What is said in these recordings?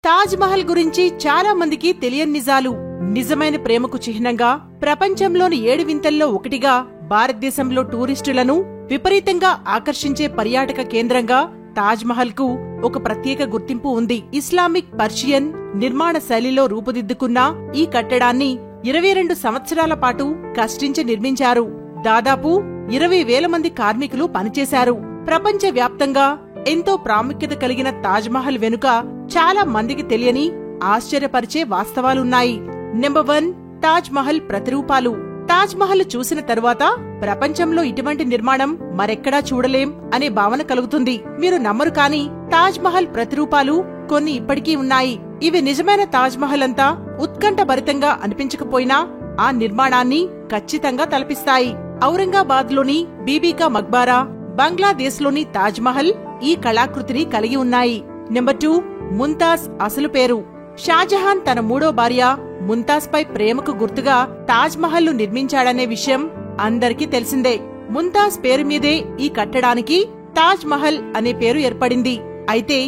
తాజ్ మహల్ గురించి చాలా మందికి తెలియని నిజాలు. నిజమైన ప్రేమకు చిహ్నంగా, ప్రపంచంలోని 7 వింతల్లో ఒకటిగా, భారతదేశంలో టూరిస్టులను విపరీతంగా ఆకర్షించే పర్యాటక కేంద్రంగా తాజ్ మహల్ కు ఒక ప్రత్యేక గుర్తింపు ఉంది. ఇస్లామిక్ పర్షియన్ నిర్మాణ శైలిలో రూపుదిద్దుకున్న ఈ కట్టడాన్ని 22 సంవత్సరాల పాటు కష్టించి నిర్మించారు. దాదాపు 20,000 మంది కార్మికులు పనిచేశారు. ప్రపంచ వ్యాప్తంగా ఎంతో ప్రాముఖ్యత కలిగిన తాజ్ మహల్ వెనుక చాలా మందికి తెలియని, ఆశ్చర్యపరిచే వాస్తవాలున్నాయి. నెంబర్ 1, తాజ్ మహల్ ప్రతిరూపాలు. తాజ్ మహల్ చూసిన తరువాత ప్రపంచంలో ఇటువంటి నిర్మాణం మరెక్కడా చూడలేం అనే భావన కలుగుతుంది. మీరు నమ్మరు కానీ తాజ్ మహల్ ప్రతిరూపాలు కొన్ని ఇప్పటికీ ఉన్నాయి. ఇవి నిజమైన తాజ్ మహల్ అంతా ఉత్కంఠభరితంగా అనిపించకపోయినా ఆ నిర్మాణాన్ని ఖచ్చితంగా తలపిస్తాయి. ఔరంగాబాద్ లోని బీబీకా మక్బారా, బంగ్లాదేశ్ లోని తాజ్ మహల్ ఈ కళాకృతిని కలిగి ఉన్నాయి. నెంబర్ 2, ముంతాజ్ అసలు పేరు. షాజహాన్ తన 3వ భార్య ముంతాజ్ పై ప్రేమకు గుర్తుగా తాజ్ మహల్ ను నిర్మించాడనే విషయం అందరికీ తెలిసిందే. ముంతాజ్ పేరు మీదే ఈ కట్టడానికి తాజ్ మహల్ అనే పేరు ఏర్పడింది. అయితే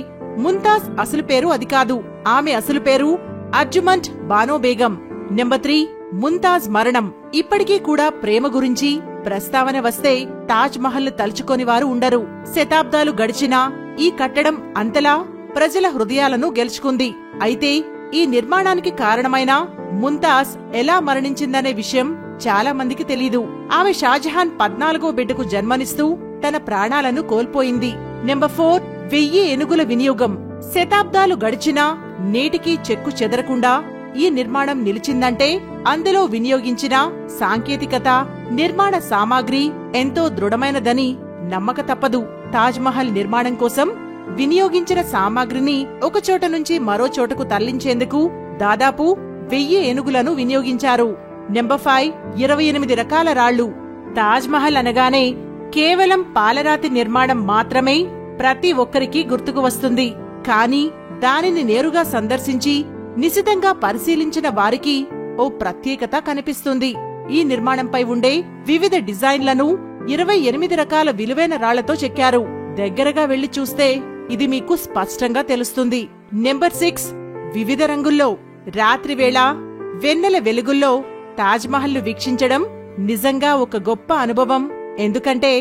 ముంతాజ్ అసలు పేరు అది కాదు. ఆమె అసలు పేరు అర్జుమంట్ బానో బేగం. నెంబర్ 3, ముంతాజ్ మరణం. ఇప్పటికీ కూడా ప్రేమ గురించి ప్రస్తావన వస్తే తాజ్ మహల్ ను తలుచుకొని వారు ఉండరు. శతాబ్దాలు గడిచినా ఈ కట్టడం అంతలా ప్రజల హృదయాలను గెలుచుకుంది. అయితే ఈ నిర్మాణానికి కారణమైన ముంతాజ్ ఎలా మరణించిందనే విషయం చాలా మందికి తెలీదు. ఆమె షాజహాన్ 14వ బిడ్డకు జన్మనిస్తూ తన ప్రాణాలను కోల్పోయింది. నెంబర్ 4, 1000 ఏనుగుల వినియోగం. శతాబ్దాలు గడిచినా నేటికీ చెక్కు చెదరకుండా ఈ నిర్మాణం నిలిచిందంటే అందులో వినియోగించిన సాంకేతికత, నిర్మాణ సామాగ్రి ఎంతో దృఢమైనదని నమ్మక తప్పదు. తాజ్ మహల్ నిర్మాణం కోసం వినియోగించిన సామాగ్రిని ఒకచోట నుంచి మరో చోటకు తరలించేందుకు దాదాపు 1000 ఏనుగులను వినియోగించారు. నెంబర్ 5, 28 రకాల రాళ్లు. తాజ్ మహల్ అనగానే కేవలం పాలరాతి నిర్మాణం మాత్రమే ప్రతి ఒక్కరికి గుర్తుకు వస్తుంది. కానీ దానిని నేరుగా సందర్శించి నిశితంగా పరిశీలించిన వారికి ఓ ప్రత్యేకత కనిపిస్తుంది. ఈ నిర్మాణంపై ఉండే వివిధ డిజైన్లను 28 రకాల విలువైన రాళ్లతో చెక్కారు. దగ్గరగా వెళ్లి చూస్తే ఇది మీకు స్పష్టంగా తెలుస్తుంది. నెంబర్ 6, వివిధ రంగుల్లో. రాత్రివేళ వెన్నెల వెలుగుల్లో తాజ్ మహల్ ను వీక్షించడం నిజంగా ఒక గొప్ప అనుభవం. ఎందుకంటే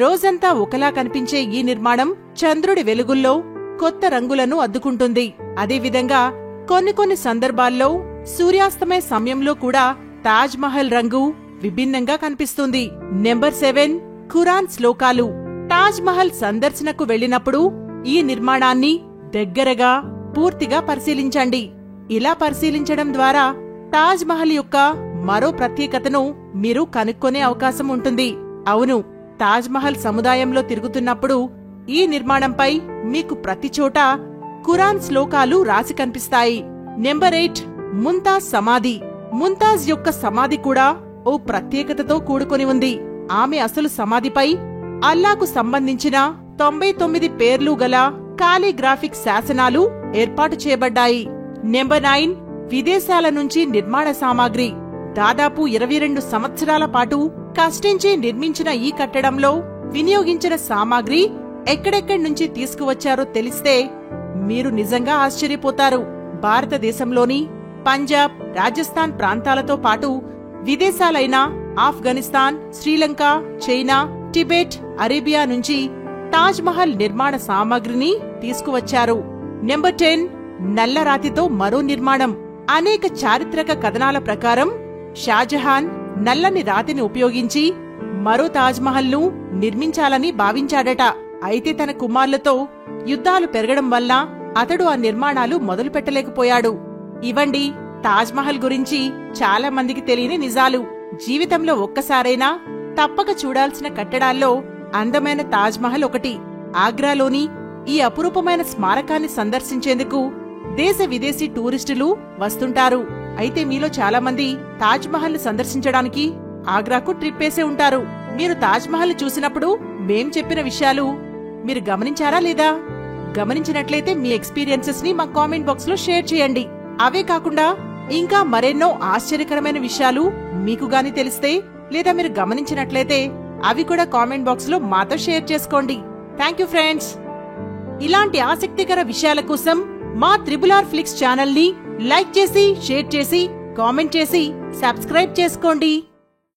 రోజంతా ఒకలా కనిపించే ఈ నిర్మాణం చంద్రుడి వెలుగుల్లో కొత్త రంగులను అద్దుకుంటుంది. అదేవిధంగా కొన్ని సందర్భాల్లో సూర్యాస్తమయ సమయంలో కూడా తాజ్ మహల్ రంగు విభిన్నంగా కనిపిస్తుంది. నెంబర్ 7, ఖురాన్ శ్లోకాలు. తాజ్ మహల్ సందర్శనకు వెళ్లినప్పుడు ఈ నిర్మాణాన్ని దగ్గరగా పూర్తిగా పరిశీలించండి. ఇలా పరిశీలించడం ద్వారా తాజ్ మహల్ యొక్క మరో ప్రత్యేకతను మీరు కనుక్కొనే అవకాశం ఉంటుంది. అవును, తాజ్ మహల్ సముదాయంలో తిరుగుతున్నప్పుడు ఈ నిర్మాణంపై మీకు ప్రతి చోట ఖురాన్ శ్లోకాలు రాసి కనిపిస్తాయి. నెంబర్ 8, ముంతాజ్ సమాధి. ముంతాజ్ యొక్క సమాధి కూడా ఓ ప్రత్యేకతతో కూడుకొని ఉంది. ఆమె అసలు సమాధిపై అల్లాకు సంబంధించిన 99 పేర్లు గల కాలిగ్రాఫిక్ శాసనాలు ఏర్పాటు చేయబడ్డాయి. నెంబర్ 9, విదేశాల నుంచి నిర్మాణ సామాగ్రి. దాదాపు 22 సంవత్సరాల పాటు కష్టించి నిర్మించిన ఈ కట్టడంలో వినియోగించిన సామాగ్రి ఎక్కడెక్కడి నుంచి తీసుకువచ్చారో తెలిస్తే మీరు నిజంగా ఆశ్చర్యపోతారు. భారతదేశంలోని పంజాబ్, రాజస్థాన్ ప్రాంతాలతో పాటు విదేశాలైన Afghanistan, Sri Lanka, China, Tibet, Arabia నుంచి తాజ్ మహల్ నిర్మాణ సామాగ్రిని తీసుకువచ్చారు. నెంబర్ 10, నల్లరాతితో మరో నిర్మాణం. అనేక చారిత్రక కథనాల ప్రకారం షాజహాన్ నల్లని రాతిని ఉపయోగించి మరో తాజ్ మహల్ ను నిర్మించాలని భావించాడట. అయితే తన కుమారులతో యుద్ధాలు పెరగడం వల్ల అతడు ఆ నిర్మాణాలు మొదలు పెట్టలేకపోయాడు. ఇవండి తాజ్ మహల్ గురించి చాలా మందికి తెలియని నిజాలు. జీవితంలో ఒక్కసారైనా తప్పక చూడాల్సిన కట్టడాల్లో అందమైన తాజ్ మహల్ ఒకటి. ఆగ్రాలోని ఈ అపురూపమైన స్మారకాన్ని సందర్శించేందుకు దేశ విదేశీ టూరిస్టులు వస్తుంటారు. అయితే మీలో చాలా మంది తాజ్ మహల్ ను సందర్శించడానికి ఆగ్రాకు ట్రిప్ వేసే ఉంటారు. మీరు తాజ్ మహల్ చూసినప్పుడు మేం చెప్పిన విషయాలు మీరు గమనించారా లేదా? గమనించినట్లయితే మీ ఎక్స్పీరియన్సెస్ ని మా కామెంట్ బాక్స్ లో షేర్ చేయండి. అవే కాకుండా ఇంకా మరెన్నో ఆశ్చర్యకరమైన విషయాలు మీకు గాని తెలిస్తే లేదా మీరు గమనించినట్లయితే అవి కూడా కామెంట్ బాక్స్ లో మాతో షేర్ చేసుకోండి. Thank you friends. ఇలాంటి ఆసక్తికర విషయాల కోసం మా RRR ఫ్లిక్స్ ఛానల్ ని లైక్ చేసి, షేర్ చేసి, కామెంట్ చేసి సబ్స్క్రైబ్ చేసుకోండి.